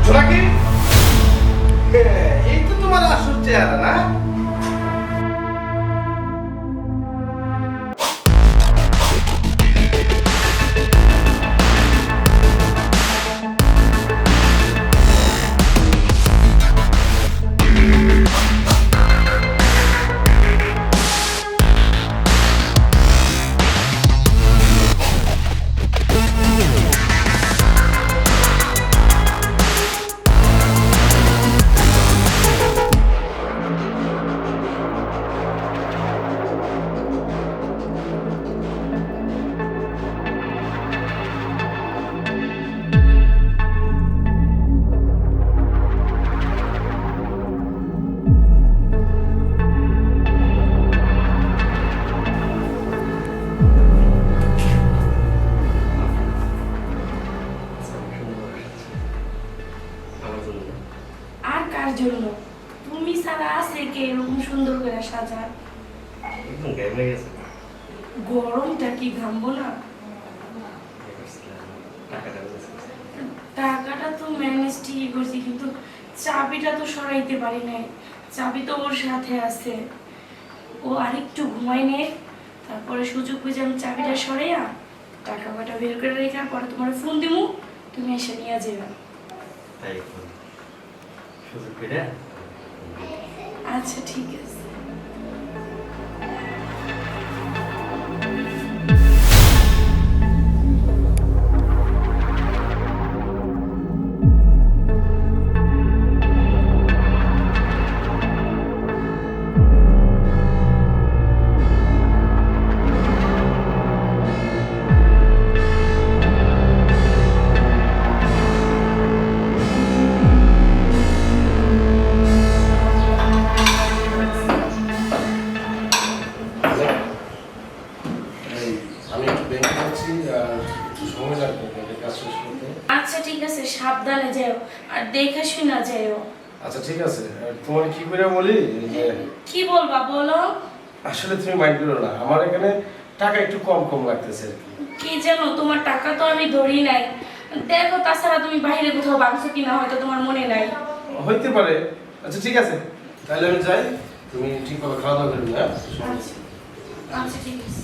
জোনাকি এই তো তোমার আসল চেহারা না? আর কার জন্য? তুমি সারা আছে কে এরকম সুন্দর করে সাজার? একদম গায়ে লেগে গেছে। গরমটা কি ঘামবো না? টাকাটা বুঝেছি। টাকাটা তো ম্যানেজ ঠিকই করছি, কিন্তু চাবিটা তো সরাইতে পারি নাই। চাবি তো ওর সাথে আছে। ও আরেকটু ঘুমাই নে, তারপরে সুযোগ বুঝে আমি চাবিটা সরাইয়া টাকা কয়টা বের করে রেখে পরে তোমার ফোন দিমু, তুমি এসে নিয়ে যাবে। তাই এখন সুযোগ পেলে আচ্ছা ঠিক আছে। আমি একটু ব্যাংকে যাচ্ছি আর একটু সময় লাগবে ব্যাংকের কাজ শেষ করতে। আচ্ছা ঠিক আছে, সাবধানে যাও আর দেখে শুনা যাও। আচ্ছা ঠিক আছে, আর তোমার কি করে বলি যে কি বলবা বলো? আসলে তুমি মাইন্ড করো না, আমার এখানে টাকা একটু কম কম লাগতেছে আর কি। কি জানো, তোমার টাকা তো আমি ধরি নাই। দেখো, তাছাড়া তুমি বাইরে কোথাও বাংছো কিনা হয়তো তোমার মনে নাই। হইতে পারে। আচ্ছা ঠিক আছে, তাহলে আমি যাই, তুমি ঠিকভাবে খাওয়া দাওয়া করবে। হ্যাঁ আচ্ছা আচ্ছা ঠিক আছে।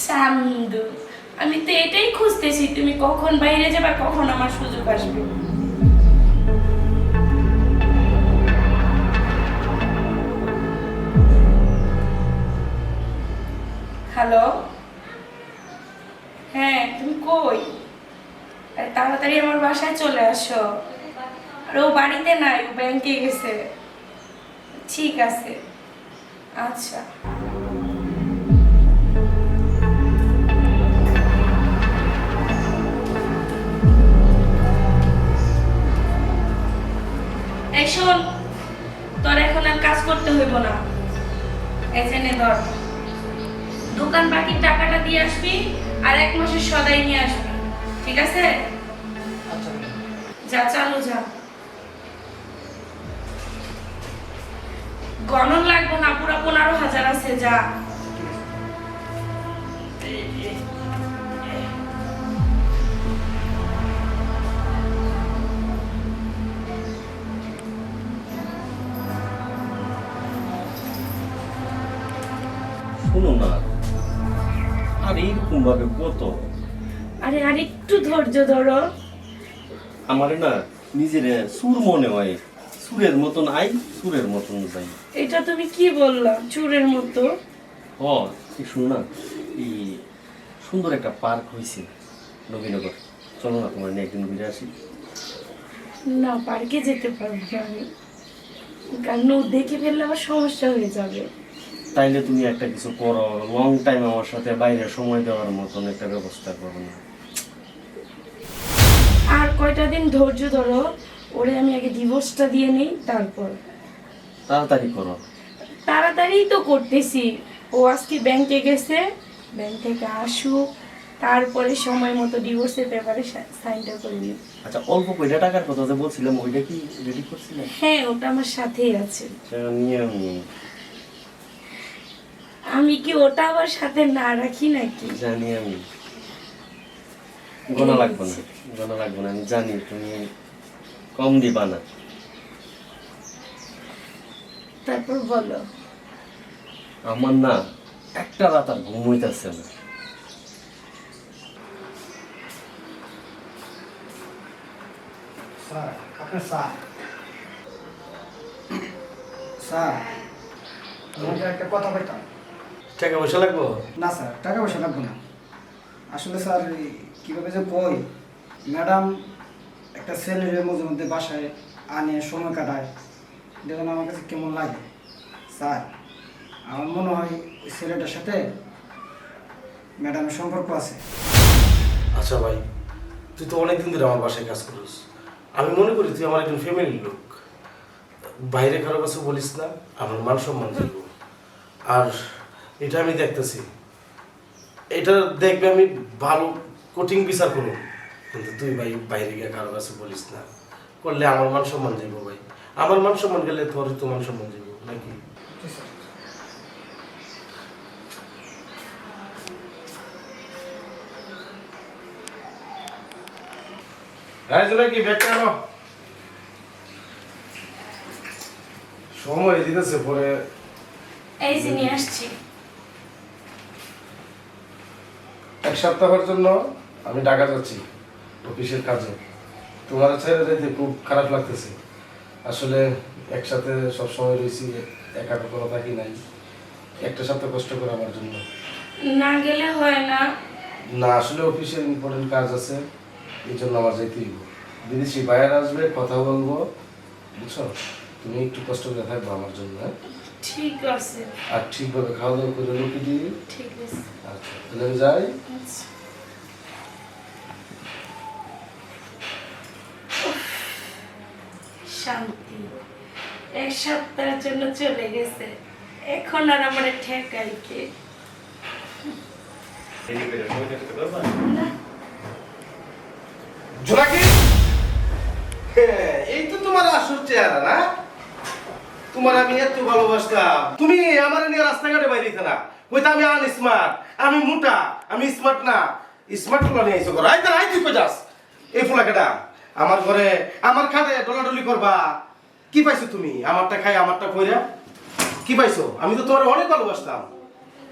চান্দু, আমি তো এটাই খুঁজতেছি, তুমি কখন বাইরে যাবে, কখন আমার সুযোগ আসবে। হ্যালো, হ্যাঁ তুমি কই? আর তাড়াতাড়ি আমার বাসায় চলে আসো। আর ও বাড়িতে নাই, ও ব্যাংকে গেছে। ঠিক আছে, আচ্ছা। এই শোন, তোর এখন আর কাজ করতে হইব না। এখানে ধর, দোকান বাকির টাকাটা দিয়ে আসবি আর 1 মাসের সদাই নিয়ে আসবি, ঠিক আছে? যা, চালু যা। গণন লাগবো না, পুরো 15,000 আছে, যা। শুনো না, আর এইরকম ভাবে কত আরে আর একটু ধৈর্য ধরো। আমার না নিজের সুর মনে হয়, সুরের মতন আই সুরের মতন যাই। এটা তুমি কি বললা, চুরের মতো? হ, এই শুন না, এই সুন্দর একটা পার্ক হয়েছে নবীনগর, চলো না তোমার নিয়ে একদিন ঘুরে আসি। না, পার্কে যেতে পারবো না আমি, কারণ ও দেখে ফেললে আবার সমস্যা হয়ে যাবে। তাইলে তুমি একটা কিছু করো, লং টাইম আমার সাথে বাইরে সময় দেওয়ার মতন একটা ব্যবস্থা করো না। আর কয়টা দিন ধৈর্য ধরো, ওরে আমি আগে ডিভোর্সটা দিয়ে নেই, তারপর। তাড়াতাড়ি করো। তাড়াতাড়ি তো করতেছি। ও আজকে ব্যাংকে গেছে, ব্যাংক থেকে আসুক, তারপরে সময় মতো ডিভোর্সের পেপারে সাইনটা করে নিব। আচ্ছা, অল্প কয়টা টাকার কথা যে বলছিলাম ওইটা কি রেডি করছিলেন? হ্যাঁ, ওটা আমার সাথেই আছে। নিয়ে আমি আমি কি ওটা আবার সাথে না রাখি নাকি? জানি আমি। গোনা লাগবে না, গোনা লাগবে না, আমি জানি তুমি কম দিবা না। তারপর বলো। আমার না একটা রাত আর ঘুম হইতেছে না। স্যার আপনার স্যার স্যার আমাকে একটা কথা বলতাম। টাকা পয়সা লাগবো? না স্যার, টাকা পয়সা লাগবে না। আসলে স্যার এই কীভাবে যে কই, ম্যাডাম একটা ছেলের মধ্যে মধ্যে বাসায় আনে সময় কাটায়, দেখুন আমার কাছে কেমন লাগে। স্যার আমার মনে হয় ওই ছেলেটার সাথে ম্যাডামের সম্পর্ক আছে। আচ্ছা ভাই, তুই তো অনেকদিন ধরে আমার বাসায় কাজ করিস, আমি মনে করি তুই আমার একজন ফ্যামিলির লোক। বাইরে কারো কাছে বলিস না, আমার মান সম্মান যাইব। আর এটা আমি দেখতেছি, এটা দেখবে আমি ভালো কোটিং বিচার করব, কিন্তু তুই ভাই বাইরে গিয়ে কারো কাছে বলিস না, করলে আমার মান সম্মান যাইব ভাই। আমার মান সম্মান গেলে তোর তো মান সম্মান যাইব নাকি? জি স্যার। হ্যাঁ জোরে কি ব্যাগটা আনো, সময় দিতেছে পরে। এই যে নিয়ে আসছি। এক সপ্তাহের জন্য আমি ঢাকা যাচ্ছি অফিসের কাজে। তোমার ছেড়ে যেতে খুব খারাপ লাগতেছে। আসলে একসাথে সবসময় রয়েছি, একা কখনো থাকি নাই। একটা সপ্তাহ কষ্ট করে আমার জন্য। না গেলে হয় না। না, আসলে অফিসের ইম্পর্টেন্ট কাজ আছে, এই জন্য আমার যেতেই হবে। বিদেশি বাইরে আসবে, কথা বলবো, বুঝছো? তুমি একটু কষ্ট করে থাকবো আমার জন্য, হ্যাঁ? ঠিক আছে। আর ঠিকভাবে খাওয়া দাওয়া করে রুটি দিয়ে। ঠিক আছে। আচ্ছা তাহলে আমি যাই। আচ্ছা। শান্তি, এক সপ্তাহের জন্য চলে গেছে, এখন আর আমার ঠেকাই কে? না, জোনাকি, হ্যাঁ, এই তো তোমার আসল চেহারা না? তোমার আমি এত ভালোবাসতাম, তুমি আমার নিয়ে রাস্তাঘাটে বাইরে না কইতা আমি আনস্মার্ট, আমি মোটা, আমি স্মার্ট না। স্মার্ট ফুলা নিয়ে আইছো ঘরে, আইতা আই তুই কই যাস? এই ফুলা কেডা আমার ঘরে আমার খাটে ডলাডলি করবা? কি পাইছো তুমি? আমারটা খাই আমারটা কইরা কি পাইছো? আমি তো তোমার অনেক ভালোবাসতাম।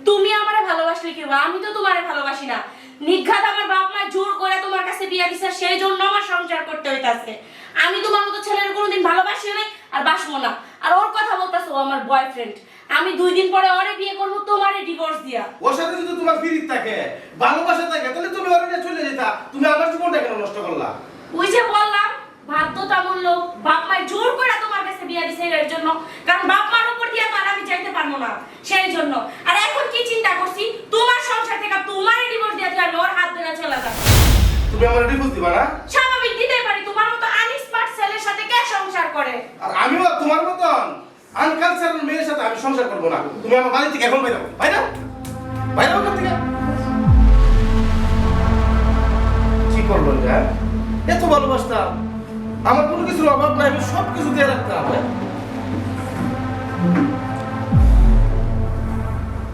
তুমি আমারে ভালোবাসলে কি হবে? আমি তো তোমারে ভালোবাসি না। নিঘাত আমার বাপ মা জোর করে তোমার কাছে বিয়া দিছে, সেই জন্য আমার সংসার করতে হইতাছে। আমি তোমার মতো ছেলের কোনোদিন ভালোবাসি নাই আর বাসবো না। আর ওর কথা বলতাছে ও আমার বয়ফ্রেন্ড। আমি 2 দিন পরে ওরে বিয়ে করব, তোমারে ডিভোর্স দিয়া। ওর সাথে যদি তোমার ফিরিত থাকে, ভালোবাসা থাকে, তাহলে তুমি ওর নিয়ে চলে যেতা। তুমি আমার জীবনটা কেন নষ্ট করলা? ওই যে বললাম বাধ্যতামূলক, বাপ মা জোর করে তোমার কাছে বিয়া দিছে এর জন্য, কারণ বাপ মার উপর দিয়া তো আর আমি চাইতে পারবো না, সেই জন্য। আর এখন কি চিন্তা করছি, তোমার সংসার থেকে তোমারে ডিভোর্স দিয়া দিয়ে আমি ওর হাত ধরে চলে যাব। তুমি আমার ডিভোর্স দিবা না? স্বাভাবিক দিতেই পারি, তোমার মতো আনস্মার্ট ছেলের সাথে কে সংসার করে? আর আমিও তোমার মতন আনকালচারাল মেয়ের সাথে আমি সংসার করবো না। তুমি আমার বাড়ি থেকে এখন বাইরে বাইরে বাইরে ওখান থেকে। কি করলো এটা? এত ভালোবাসতাম, আমার কোনো কিছুর অভাব নাই, আমি সব কিছু দিয়ে রাখতাম।